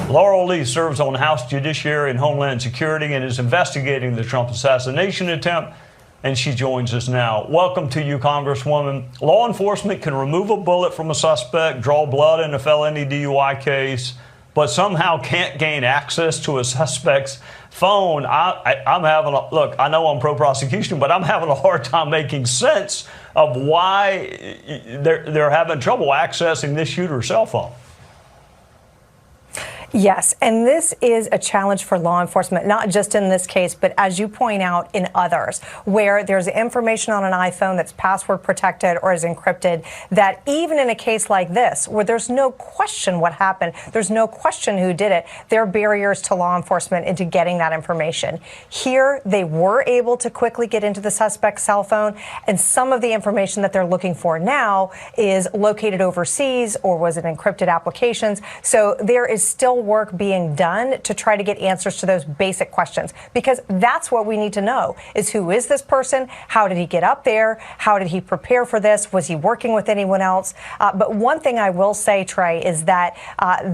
Laurel Lee serves on House Judiciary and Homeland Security and is investigating the Trump assassination attempt, and she joins us now. Welcome to you, Congresswoman. Law enforcement can remove a bullet from a suspect, draw blood in a felony DUI case, but somehow can't gain access to a suspect's phone. I'm having a look. I know I'm pro-prosecution, but I'm having a hard time making sense of why they're having trouble accessing this shooter's cell phone. Yes, and this is a challenge for law enforcement, not just in this case, but as you point out, in others, where there's information on an iPhone that's password protected or is encrypted, that even in a case like this, where there's no question what happened, there's no question who did it, there are barriers to law enforcement into getting that information. Here, they were able to quickly get into the suspect's cell phone, and some of the information that they're looking for now is located overseas or was in encrypted applications. So there is still work being done to try to get answers to those basic questions, because that's what we need to know is who is this person? How did he get up there? How did he prepare for this? Was he working with anyone else? But one thing I will say, Trey, is that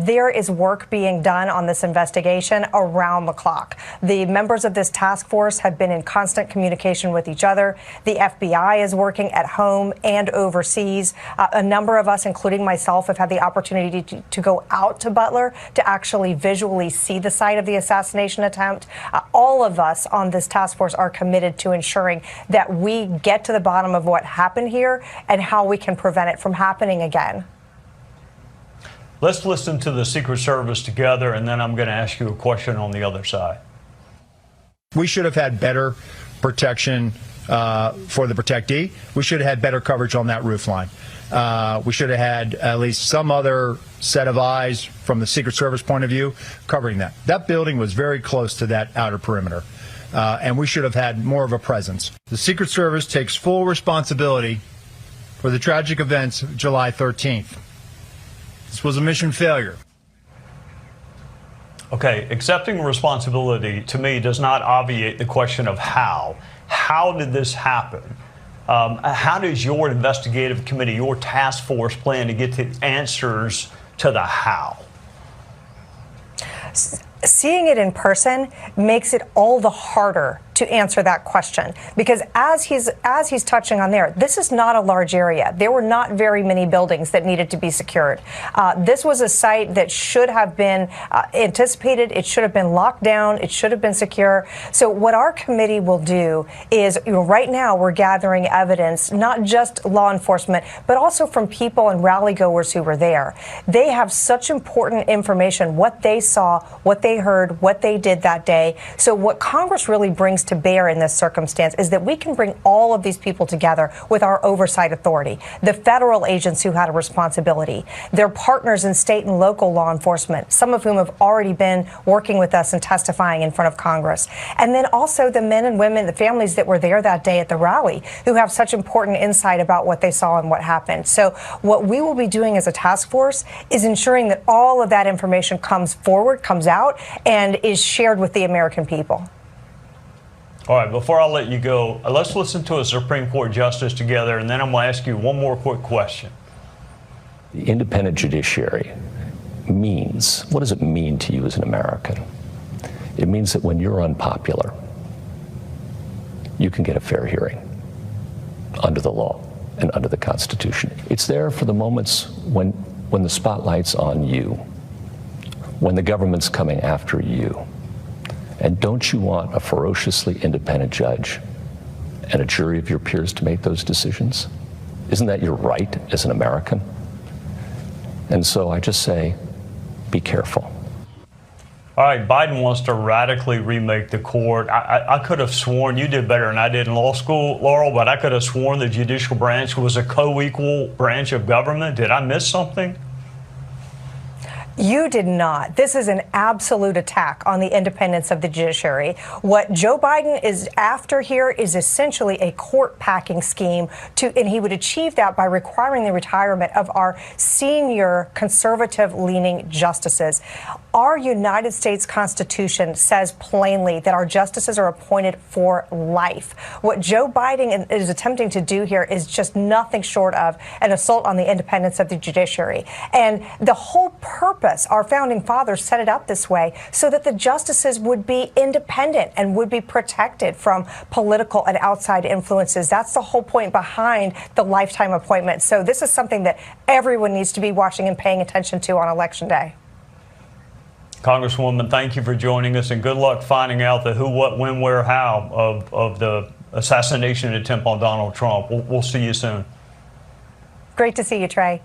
there is work being done on this investigation around the clock. The members of this task force have been in constant communication with each other. The FBI is working at home and overseas. A number of us, including myself, have had the opportunity to go out to Butler to actually visually see the site of the assassination attempt. All of us on this task force are committed to ensuring that we get to the bottom of what happened here and how we can prevent it from happening again. Let's listen to the Secret Service together, and then I'm going to ask you a question on the other side. We should have had better protection for the protectee. We should have had better coverage on that roof line. We should have had at least some other set of eyes from the Secret Service point of view covering that. That building was very close to that outer perimeter, and we should have had more of a presence. The Secret Service takes full responsibility for the tragic events of July 13th. This was a mission failure. Okay, accepting responsibility to me does not obviate the question of how. How did this happen? How does your investigative committee, your task force, plan to get the answers to the how? Seeing it in person makes it all the harder to answer that question, because as he's touching on there, this is not a large area. There were not very many buildings that needed to be secured. This was a site that should have been anticipated. It should have been locked down. It should have been secure. So what our committee will do is, right now we're gathering evidence, not just law enforcement, but also from people and rally goers who were there. They have such important information, what they saw, what they heard, what they did that day. So what Congress really brings to bear in this circumstance is that we can bring all of these people together with our oversight authority, the federal agents who had a responsibility, their partners in state and local law enforcement, some of whom have already been working with us and testifying in front of Congress, and then also the men and women, the families that were there that day at the rally, who have such important insight about what they saw and what happened. So what we will be doing as a task force is ensuring that all of that information comes forward, comes out, and is shared with the American people. All right, before I let you go, let's listen to a Supreme Court justice together, and then I'm going to ask you one more quick question. The independent judiciary means, what does it mean to you as an American? It means that when you're unpopular, you can get a fair hearing under the law and under the Constitution. It's there for the moments when the spotlight's on you, when the government's coming after you. And don't you want a ferociously independent judge and a jury of your peers to make those decisions? Isn't that your right as an American? And so I just say, be careful. All right, Biden wants to radically remake the court. I could have sworn, you did better than I did in law school, Laurel, but I could have sworn the judicial branch was a co-equal branch of government. Did I miss something? You did not. This is an absolute attack on the independence of the judiciary. What Joe Biden is after here is essentially a court packing scheme and he would achieve that by requiring the retirement of our senior conservative leaning justices. Our United States Constitution says plainly that our justices are appointed for life. What Joe Biden is attempting to do here is just nothing short of an assault on the independence of the judiciary. And the whole purpose purpose. Our founding fathers set it up this way so that the justices would be independent and would be protected from political and outside influences. That's the whole point behind the lifetime appointment. So this is something that everyone needs to be watching and paying attention to on Election Day. Congresswoman, thank you for joining us, and good luck finding out the who, what, when, where, how of the assassination attempt on Donald Trump. We'll see you soon. Great to see you, Trey.